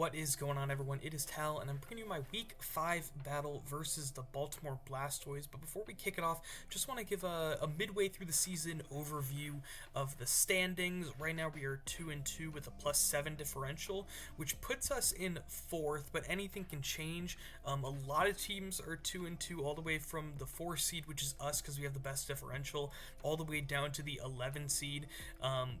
What is going on, everyone? It is Tal, and I'm bringing you my Week 5 battle versus the Baltimore Blastoise. But before we kick it off, just want to give a midway through the season overview of the standings. Right now, we are 2-2 with a +7 differential, which puts us in 4th, but anything can change. A lot of teams are 2-2, all the way from the 4 seed, which is us because we have the best differential, all the way down to the 11 seed,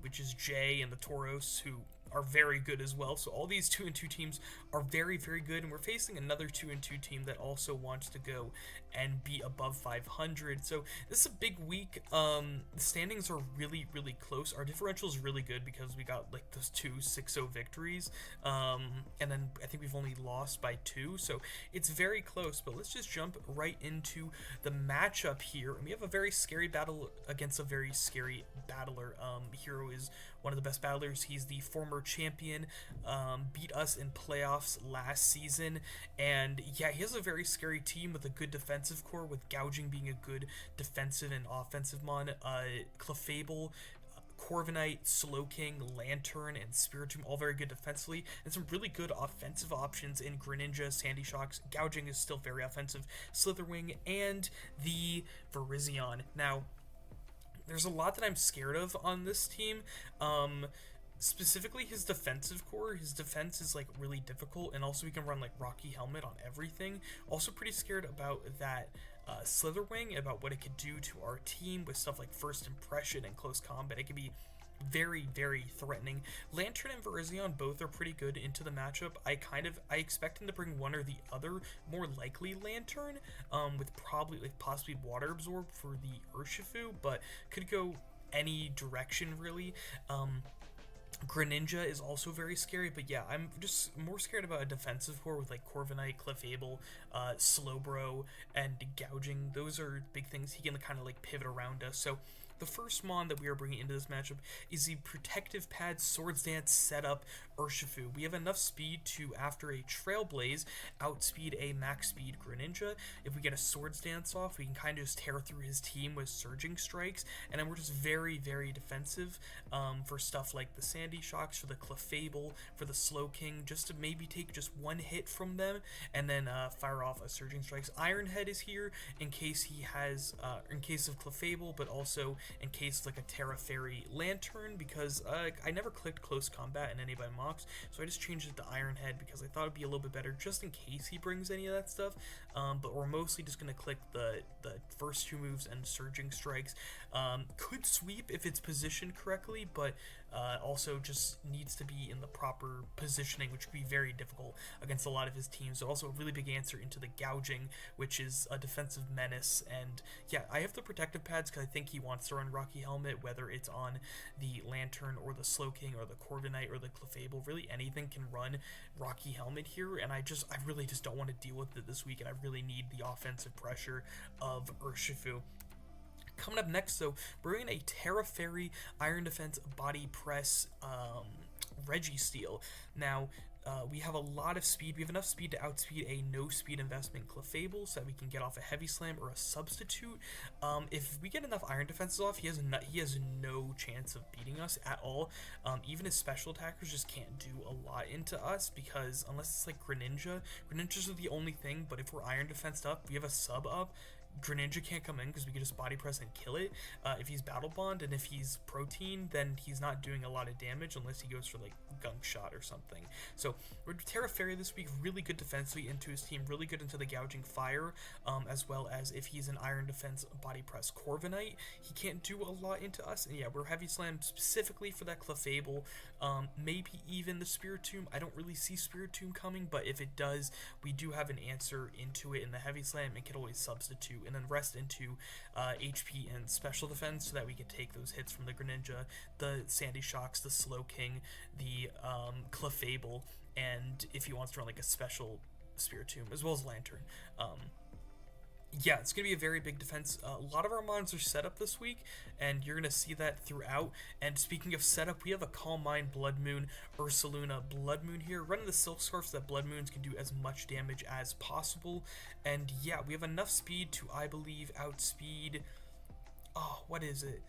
which is Jay and the Tauros, who are very good as well. So all these 2-2 teams are very, very good, and we're facing another 2-2 team that also wants to go and be above 500. So this is a big week. The standings are really, really close. Our differential is really good because we got like those two 6-0 victories, and then I think we've only lost by 2, so it's very close. But let's just jump right into the matchup here, and we have a very scary battle against a very scary battler. Hero is one of the best battlers. He's the former champion, beat us in playoffs last season, and yeah, he has a very scary team with a good defensive core, with Gouging being a good defensive and offensive mon. Clefable, Corviknight, Slowking, Lantern, and Spiritomb, all very good defensively, and some really good offensive options in Greninja, Sandy Shocks. Gouging is still very offensive, Slitherwing, and the Virizion. Now, there's a lot that I'm scared of on this team. Specifically his defensive core. His defense is like really difficult, and also we can run like Rocky Helmet on everything. Also pretty scared about that Slitherwing, about what it could do to our team with stuff like First Impression and Close Combat. It could be very, very threatening. Lantern and Virizion both are pretty good into the matchup. I expect him to bring one or the other, more likely Lantern, with probably like possibly Water Absorb for the Urshifu, but could go any direction really. Greninja is also very scary, but yeah, I'm just more scared about a defensive core with like Corviknight, Clefable, Slowbro, and Gouging. Those are big things. He can kind of like pivot around us. So the first mon that we are bringing into this matchup is the Protective Pad Swords Dance setup Urshifu. We have enough speed to, after a Trailblaze, outspeed a max speed Greninja. If we get a Swords Dance off, we can kind of just tear through his team with Surging Strikes, and then we're just very, very defensive for stuff like the Sandy Shocks, for the Clefable, for the Slowking, just to maybe take just one hit from them, and then fire off a Surging Strikes. Iron Head is here in case he has, in case of Clefable, but also in case of like a Terra Fairy Lantern, because I never clicked Close Combat in any of my mocks, so I just changed it to Iron Head because I thought it'd be a little bit better just in case he brings any of that stuff. But we're mostly just going to click the first 2 moves and Surging Strikes. Could sweep if it's positioned correctly, but also just needs to be in the proper positioning, which could be very difficult against a lot of his teams. So also a really big answer into the Gouging, which is a defensive menace. And yeah, I have the Protective Pads because I think he wants to run Rocky Helmet, whether it's on the Lantern or the Slowking or the Corviknight or the Clefable. Really anything can run Rocky Helmet here, and I really just don't want to deal with it this week, and I really need the offensive pressure of Urshifu. Coming up next, though, we're in a Terra Fairy Iron Defense Body Press Registeel. Now, we have a lot of speed. We have enough speed to outspeed a no-speed investment Clefable so that we can get off a Heavy Slam or a Substitute. If we get enough Iron Defenses off, he has no chance of beating us at all. Even his special attackers just can't do a lot into us, because unless it's like Greninjas are the only thing, but if we're Iron Defensed up, we have a sub up, Greninja can't come in because we can just body press and kill it if he's Battle Bond, and if he's Protein, then he's not doing a lot of damage unless he goes for like Gunk Shot or something. So we're Terra Fairy this week, really good defensively into his team, really good into the Gouging Fire, as well as if he's an Iron Defense Body Press Corviknight, he can't do a lot into us. And yeah, we're Heavy Slam specifically for that Clefable, maybe even the Spiritomb. I don't really see Spiritomb coming, but if it does, we do have an answer into it in the Heavy Slam and can always substitute and then rest into HP and special defense so that we can take those hits from the Greninja, the Sandy Shocks, the Slowking, the Clefable, and if he wants to run like a special Spiritomb, as well as Lantern. Yeah, it's going to be a very big defense. A lot of our mons are set up this week, and you're going to see that throughout. And speaking of setup, we have a Calm Mind, Blood Moon, Ursaluna, Blood Moon here, running the Silk Scarf so that Blood Moons can do as much damage as possible. And yeah, we have enough speed to, I believe, outspeed... Oh, what is it?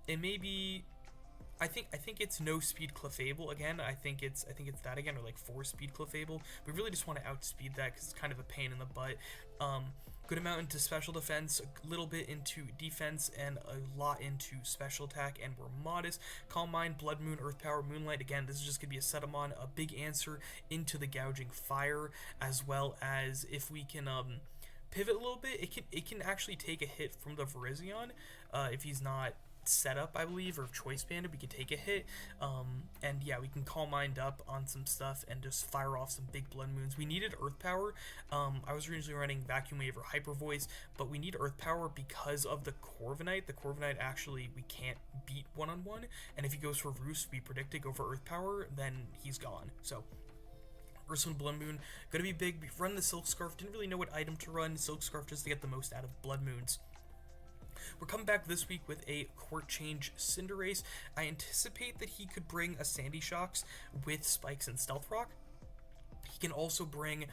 It may be... I think it's no speed Clefable again. I think it's that again, or like 4 speed Clefable. We really just want to outspeed that because it's kind of a pain in the butt. Um, Good amount into special defense, a little bit into defense, and a lot into special attack. And we're modest. Calm Mind, Blood Moon, Earth Power, Moonlight. Again, this is just gonna be a Setamon, a big answer into the gouging fire, as well as if we can pivot a little bit, it can actually take a hit from the Virizion if he's not set up, I believe, or choice banded, we can take a hit. And yeah, we can Calm Mind up on some stuff and just fire off some big Blood Moons. We needed Earth Power. I was originally running Vacuum Wave or Hyper Voice, but we need Earth Power because of the Corviknight. The Corviknight actually we can't beat one-on-one, and if he goes for Roost, we predict it, go for Earth Power, then he's gone. So Ursaline Blood Moon, gonna be big. We run the Silk Scarf, didn't really know what item to run. Silk Scarf just to get the most out of Blood Moons. We're coming back this week with a Court Change Cinderace. I anticipate that he could bring a Sandy Shocks with Spikes and Stealth Rock. He can also bring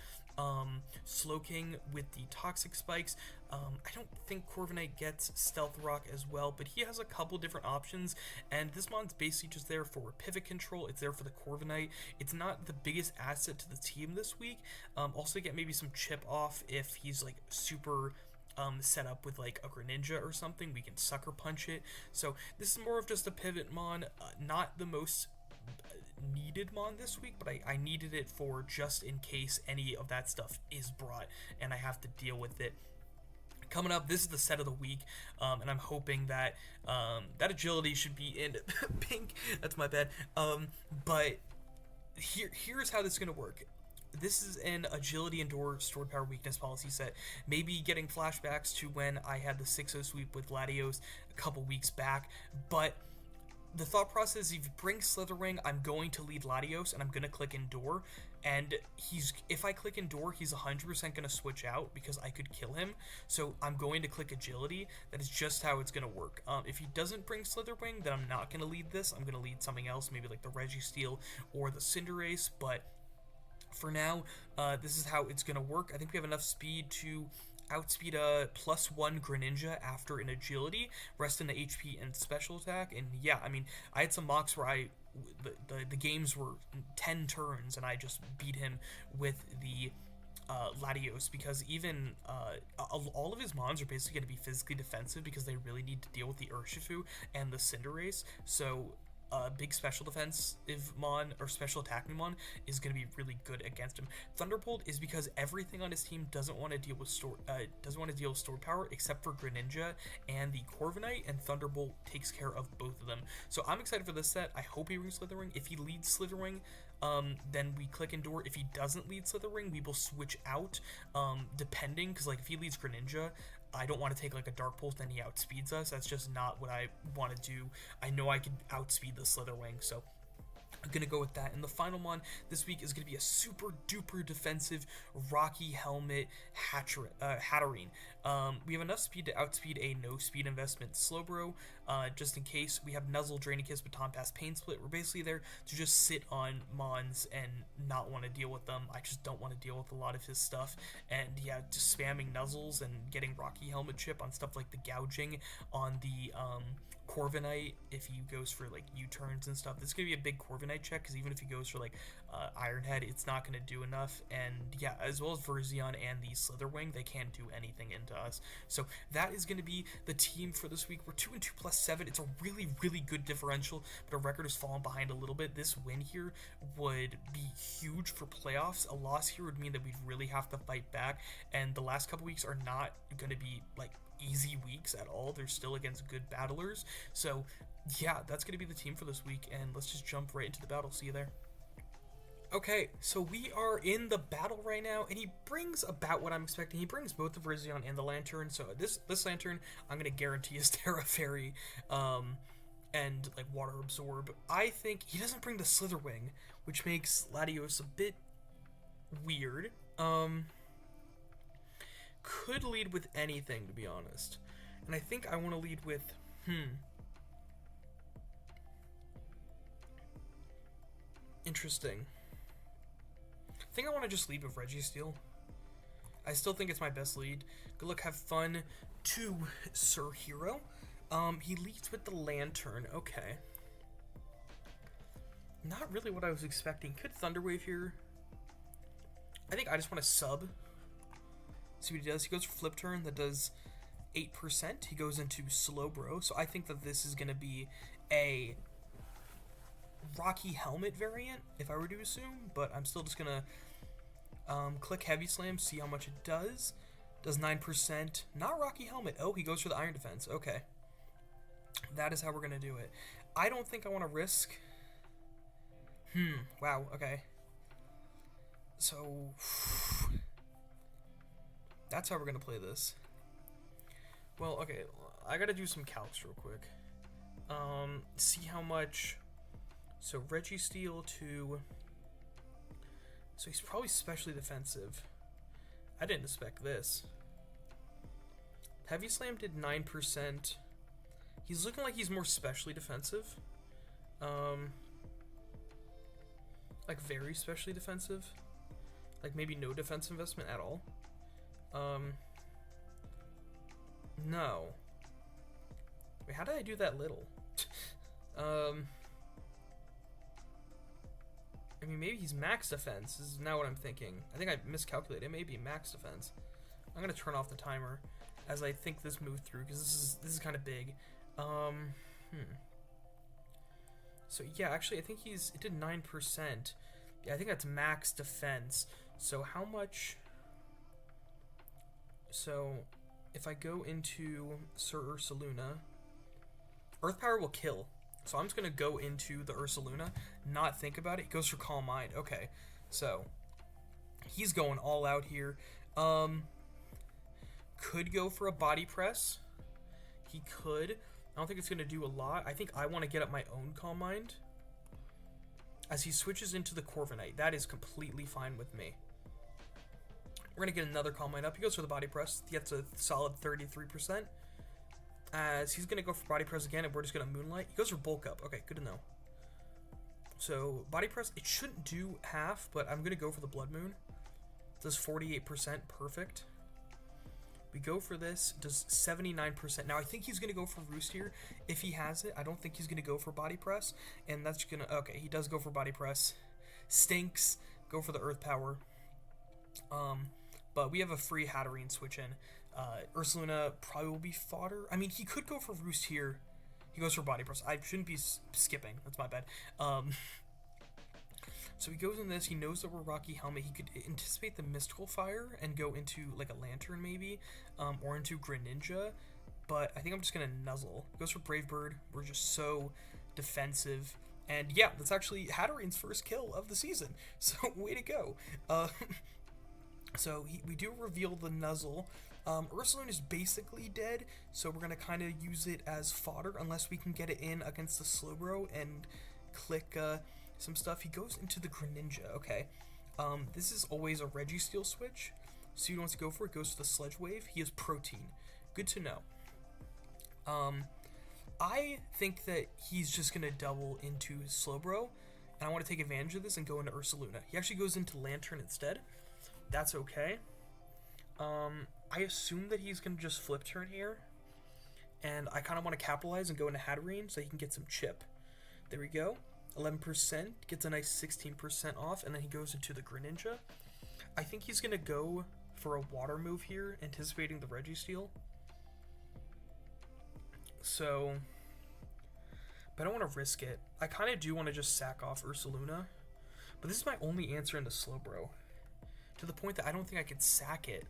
Slowking with the Toxic Spikes. I don't think Corviknight gets Stealth Rock as well, but he has a couple different options, and this mon's basically just there for pivot control. It's there for the Corviknight. It's not the biggest asset to the team this week. Also get maybe some chip off if he's like super set up with like a Greninja or something. We can Sucker Punch it. So this is more of just a pivot mon, not the most needed mon this week, but I needed it for just in case any of that stuff is brought and I have to deal with it. Coming up, this is the set of the week, and I'm hoping that that agility should be in pink. That's my bad. But here's how this is going to work. This is an agility Endure stored power weakness policy set. Maybe getting flashbacks to when I had the 6-0 sweep with Latios a couple weeks back, but the thought process is if you bring Slitherwing, I'm going to lead Latios and I'm going to click Endure, and if I click Endure, he's 100% going to switch out because I could kill him, so I'm going to click Agility. That is just how it's going to work. If he doesn't bring Slitherwing, then I'm not going to lead this. I'm going to lead something else, maybe like the Registeel or the Cinderace, but for now, this is how it's going to work. I think we have enough speed to outspeed a +1 Greninja after an agility, rest in the HP and special attack. And yeah, I mean, I had some mocks where the games were 10 turns and I just beat him with the Latios, because even all of his mons are basically going to be physically defensive because they really need to deal with the Urshifu and the Cinderace. So big special defensive mon or special attacking mon is going to be really good against him. Thunderbolt is because everything on his team doesn't want to deal with stored power except for Greninja and the Corviknight, and Thunderbolt takes care of both of them. So I'm excited for this set. I hope he brings Slitherwing. If he leads Slitherwing, then we click Endure. If he doesn't lead Slitherwing, we will switch out, depending, because like if he leads Greninja, I don't want to take like a Dark Pulse, then he outspeeds us. That's just not what I want to do. I know I can outspeed the Slitherwing, so I'm going to go with that. And the final mon this week is going to be a super duper defensive Rocky Helmet Hatterene. We have enough speed to outspeed a no speed investment Slowbro, just in case. We have Nuzzle, Drainicus, Baton Pass, Pain Split. We're basically there to just sit on mons and not want to deal with them. I just don't want to deal with a lot of his stuff. And yeah, just spamming Nuzzles and getting Rocky Helmet chip on stuff like the gouging on the Corviknight if he goes for like U-turns and stuff. This is going to be a big Corviknight check, because even if he goes for like Iron Head, it's not going to do enough. And yeah, as well as Virizion and the Slitherwing, they can't do anything into us. So that is going to be the team for this week. We're 2-2 +7. It's a really, really good differential, but our record has fallen behind a little bit. This win here would be huge for playoffs. A loss here would mean that we'd really have to fight back, and the last couple weeks are not going to be like easy weeks at all. They're still against good battlers. So yeah, that's going to be the team for this week, and let's just jump right into the battle. See you there. Okay, so we are in the battle right now, and he brings about what I'm expecting. He brings both the Virizion and the Lantern. So this Lantern, I'm going to guarantee is Terra Fairy, and like Water Absorb. I think he doesn't bring the Slitherwing, which makes Latios a bit weird. Could lead with anything, to be honest. And I think I want to lead with, interesting. I think I want to just lead with Registeel. I still think it's my best lead. Good luck, have fun to Sir Hero. He leads with the Lantern. Okay. Not really what I was expecting. Could Thunderwave here? I think I just want to sub. See what he does. He goes for Flip Turn. That does 8%. He goes into Slowbro. So I think that this is going to be a Rocky Helmet variant, if I were to assume. But I'm still just going to click Heavy Slam, see how much it does. Does 9%. Not Rocky Helmet. Oh, he goes for the Iron Defense. Okay. That is how we're going to do it. I don't think I want to risk... Wow, okay. So... That's how we're going to play this. Well, okay. I got to do some calcs real quick. See how much... So, Registeel to... So, he's probably specially defensive. I didn't expect this. Heavy Slam did 9%. He's looking like he's more specially defensive. Like very specially defensive. Like maybe no defense investment at all. No. Wait, how did I do that little? I mean, maybe he's max defense. This is now what I'm thinking. I think I miscalculated. It may be max defense. I'm gonna turn off the timer as I think this move through because this is kind of big. So yeah, actually, I think it did 9%. Yeah, I think that's max defense. So how much? So if I go into Sir Ursaluna, Earth Power will kill. So I'm just going to go into the Ursaluna, not think about it. He goes for Calm Mind. Okay, so he's going all out here. Could go for a Body Press. He could. I don't think it's going to do a lot. I think I want to get up my own Calm Mind. As he switches into the Corviknight. That is completely fine with me. We're going to get another Calm Mind up. He goes for the Body Press. He gets a solid 33%. As he's going to go for Body Press again, and we're just going to Moonlight. He goes for Bulk Up. Okay, good to know. So, Body Press, it shouldn't do half, but I'm going to go for the Blood Moon. It does 48%. Perfect. We go for this. Does 79%. Now, I think he's going to go for Roost here. If he has it, I don't think he's going to go for Body Press. And that's going to... Okay, he does go for Body Press. Stinks. Go for the Earth Power. But we have a free Hatterene switch in. Ursaluna probably will be fodder. I mean, he could go for Roost here. He goes for Body Press. I shouldn't be skipping. That's my bad. So he goes in this. He knows that we're Rocky Helmet. He could anticipate the Mystical Fire and go into like a Lantern maybe, or into Greninja. But I think I'm just going to Nuzzle. He goes for Brave Bird. We're just so defensive. And yeah, that's actually Hatterene's first kill of the season. So way to go. So we do reveal the Nuzzle. Ursaluna is basically dead, so we're going to kind of use it as fodder unless we can get it in against the Slowbro and click some stuff. He goes into the Greninja, okay. This is always a Registeel switch, so he wants to go for it. Goes to the Sludge Wave. He has Protein. Good to know. I think that he's just going to double into Slowbro, and I want to take advantage of this and go into Ursaluna. He actually goes into Lantern instead. That's okay. I assume that he's going to just Flip Turn here, and I kind of want to capitalize and go into Hatterene so he can get some chip. There we go. 11%, gets a nice 16% off, and then he goes into the Greninja. I think he's going to go for a Water move here, anticipating the Registeel. So, but I don't want to risk it. I kind of do want to just sack off Ursaluna, but this is my only answer in the Slowbro. To the point that I don't think I could sack it.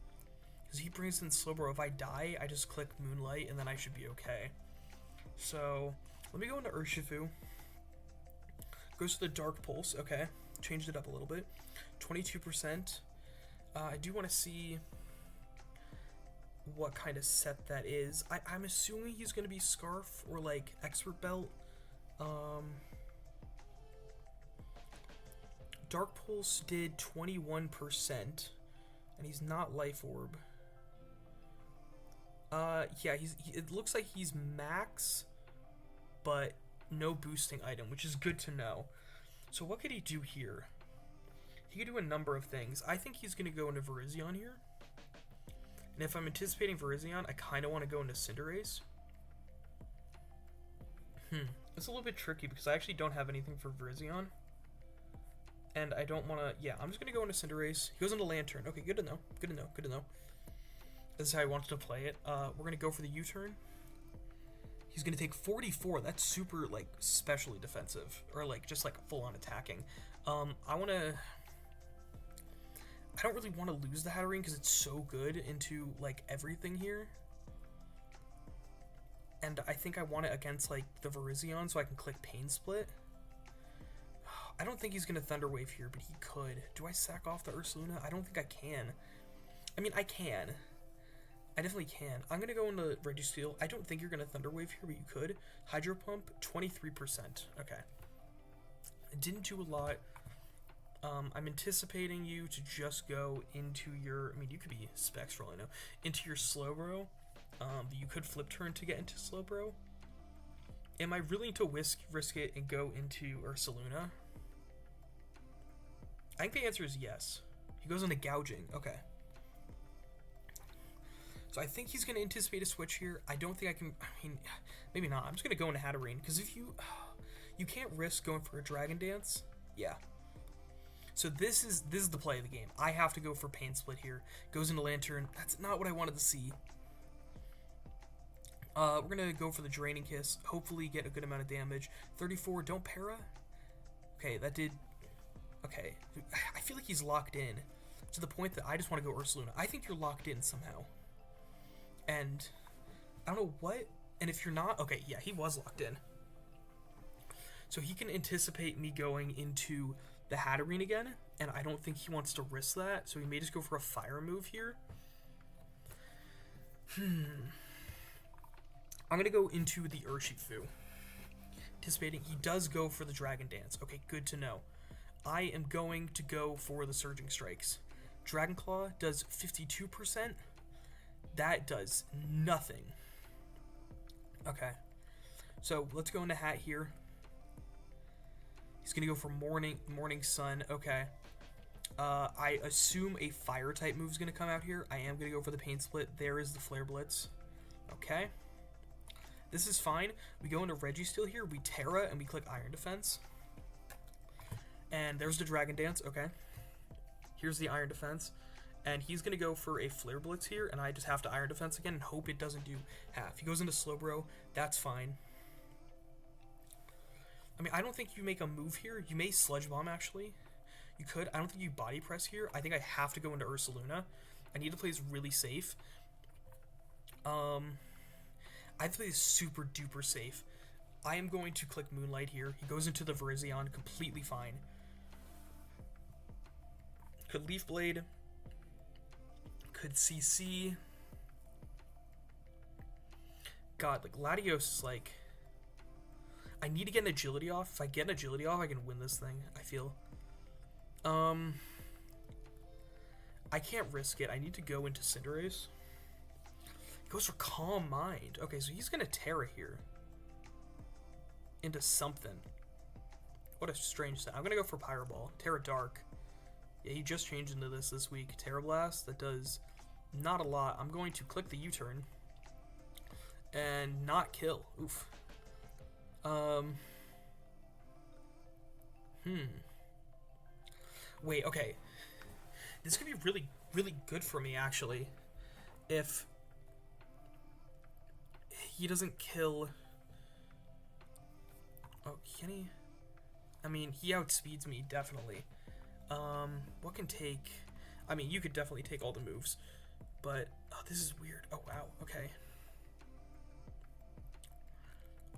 Because he brings in Slowbro. If I die, I just click Moonlight, and then I should be okay. So, let me go into Urshifu. Goes to the Dark Pulse. Okay. Changed it up a little bit. 22%. I do want to see what kind of set that is. I'm assuming he's going to be Scarf or, like, Expert Belt. Dark Pulse did 21%, and he's not Life Orb. Yeah, it looks like he's max, but no boosting item, which is good to know. So what could he do here? He could do a number of things. I think he's going to go into Virizion here. And if I'm anticipating Virizion, I kind of want to go into Cinderace. It's a little bit tricky because I actually don't have anything for Virizion. And I don't want to... Yeah, I'm just going to go into Cinderace. He goes into Lantern. Okay, good to know. Good to know. Good to know. This is how I wanted to play it. We're going to go for the U-turn. He's going to take 44. That's super, like, specially defensive. Or, like, just, like, full-on attacking. I want to... I don't really want to lose the Hatterene because it's so good into, like, everything here. And I think I want it against, like, the Virizion so I can click Pain Split. I don't think he's going to Thunder Wave here, but he could. Do I sack off the Ursaluna? I don't think I can. I mean, I can. I definitely can. I'm going to go into Registeel. I don't think you're going to Thunder Wave here, but you could. Hydro Pump, 23%. Okay. I didn't do a lot. I'm anticipating you to just go into your... I mean, you could be Specs for all I know. Into your Slowbro. You could Flip Turn to get into Slowbro. Am I willing to risk it and go into Ursaluna? I think the answer is yes. He goes into Gouging. Okay. So I think he's going to anticipate a switch here. I don't think I can... I mean, maybe not. I'm just going to go into Hatterene. Because if you... You can't risk going for a Dragon Dance. Yeah. So this is the play of the game. I have to go for Pain Split here. Goes into Lantern. That's not what I wanted to see. We're going to go for the Draining Kiss. Hopefully get a good amount of damage. 34. Don't para? Okay, that did... Okay. I feel like he's locked in. To the point that I just want to go Ursaluna. I think you're locked in somehow. And I don't know what. And if you're not... Okay, yeah, he was locked in. So he can anticipate me going into the Hatterene again. And I don't think he wants to risk that. So he may just go for a Fire move here. I'm going to go into the Urshifu. Anticipating he does go for the Dragon Dance. Okay, good to know. I am going to go for the Surging Strikes. Dragon Claw does 52%. That does nothing. Okay. So let's go into Hat here. He's going to go for Morning Sun. Okay. I assume a Fire type move is going to come out here. I am going to go for the Pain Split. There is the Flare Blitz. Okay. This is fine. We go into Registeel here. We Terra and we click Iron Defense. And there's the Dragon Dance. Okay. Here's the Iron Defense. And he's going to go for a Flare Blitz here. And I just have to Iron Defense again and hope it doesn't do half. He goes into Slowbro. That's fine. I mean, I don't think you make a move here. You may Sludge Bomb, actually. You could. I don't think you Body Press here. I think I have to go into Ursaluna. I need to play this really safe. I play this super duper safe. I am going to click Moonlight here. He goes into the Virizion, completely fine. Could Leaf Blade. Could CC. God, like, Latios is like... I need to get an Agility off. If I get an Agility off, I can win this thing, I feel. I can't risk it. I need to go into Cinderace. He goes for Calm Mind. Okay, so he's going to Terra here. Into something. What a strange set. I'm going to go for Pyro Ball. Terra Dark. Yeah, he just changed into this week. Terra Blast. That does not a lot. I'm going to click the U-turn. And not kill. Oof. Wait, okay. This could be really, really good for me, actually. If he doesn't kill... Oh, can he? I mean, he outspeeds me, definitely. What can take... I mean, you could definitely take all the moves. But, oh, this is weird. Oh, wow, okay.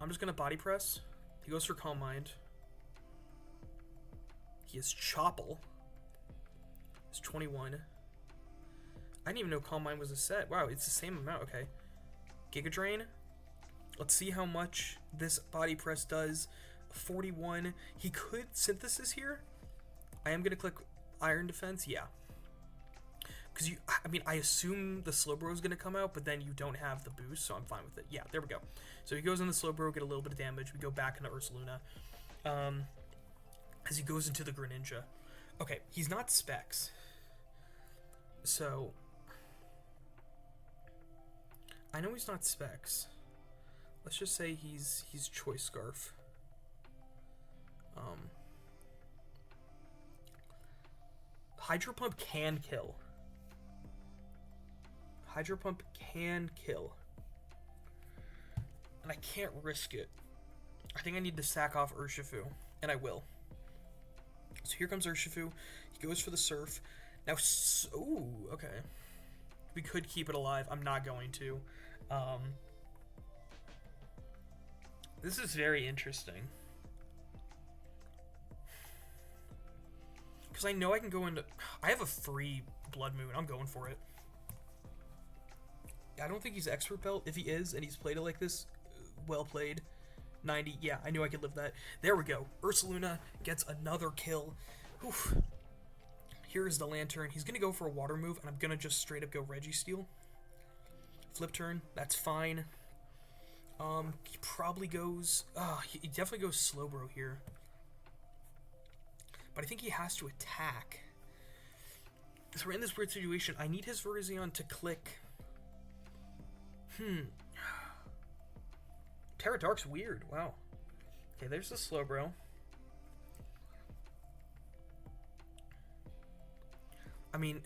I'm just gonna Body Press. He goes for Calm Mind. He has Chopple. It's 21. I didn't even know Calm Mind was a set. Wow, it's the same amount. Okay. Giga Drain. Let's see how much this Body Press does. 41. He could Synthesis here. I am gonna click Iron Defense. Yeah. Because I mean, I assume the Slowbro is gonna come out, but then you don't have the boost, so I'm fine with it. Yeah, there we go. So he goes in the Slowbro, get a little bit of damage. We go back into Ursaluna. As he goes into the Greninja. Okay, he's not Specs. So I know he's not Specs. Let's just say he's Choice Scarf. Hydro Pump can kill. Hydro Pump can kill. And I can't risk it. I think I need to sack off Urshifu, and I will. So here comes Urshifu. He goes for the Surf. Now, ooh, okay. We could keep it alive. I'm not going to. This is very interesting. Because I know I can go into... I have a free Blood Moon. I'm going for it. I don't think he's Expert Belt. If he is, and he's played it like this, well played. 90. Yeah, I knew I could live that. There we go. Ursaluna gets another kill. Oof. Here's the Lantern. He's going to go for a Water move, and I'm going to just straight up go Registeel. Flip turn. That's fine. He probably goes... he definitely goes Slowbro here. But I think he has to attack. So we're in this weird situation. I need his Virizion to click. Terra Dark's weird. Wow. Okay, there's the Slowbro. I mean,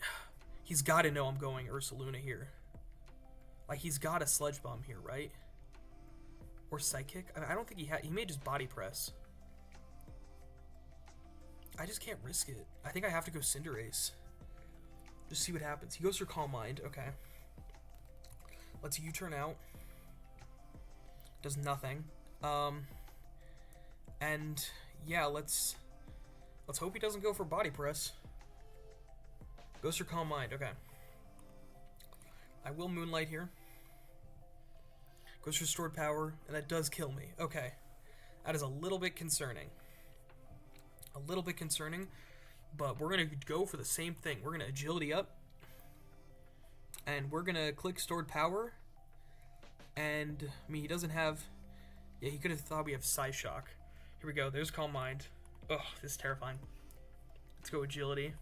he's got to know I'm going Ursaluna here. Like, he's got a Sludge Bomb here, right? Or Psychic? I mean, I don't think he had... He may just Body Press. I just can't risk it. I think I have to go Cinderace. Just see what happens. He goes for Calm Mind. Okay. Let's U-turn out. Does nothing. And yeah, let's hope he doesn't go for Body Press. Goes for Calm Mind. Okay. I will Moonlight here. Goes for Stored Power, and that does kill me. Okay. That is a little bit concerning. A little bit concerning, but we're going to go for the same thing. We're going to Agility up, and we're going to click Stored Power, and, I mean, he doesn't have... Yeah, he could have thought we have Psyshock. Here we go. There's Calm Mind. Ugh, this is terrifying. Let's go Agility.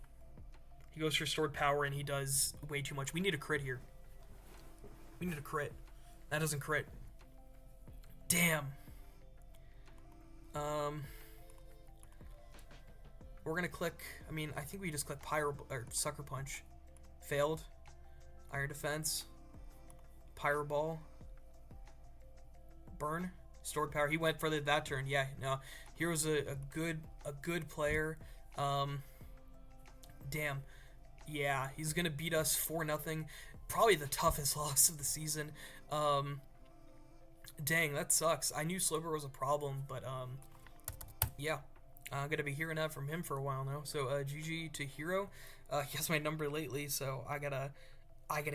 He goes for Stored Power, and he does way too much. We need a crit here. We need a crit. That doesn't crit. Damn. We're gonna click... I mean, I think we just click Pyro... or Sucker Punch. Failed. Iron Defense. Pyro Ball. Burn. Stored Power. He went further that turn. Yeah, no. Here was a good player. Damn. Yeah, he's gonna beat us 4-0. Probably the toughest loss of the season. Dang, that sucks. I knew Slowbro was a problem, but yeah. I'm gonna be hearing that from him for a while now. So GG to Hero. He has my number lately, so I gotta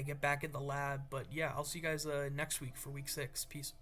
get back in the lab. But yeah, I'll see you guys next week for week 6. Peace.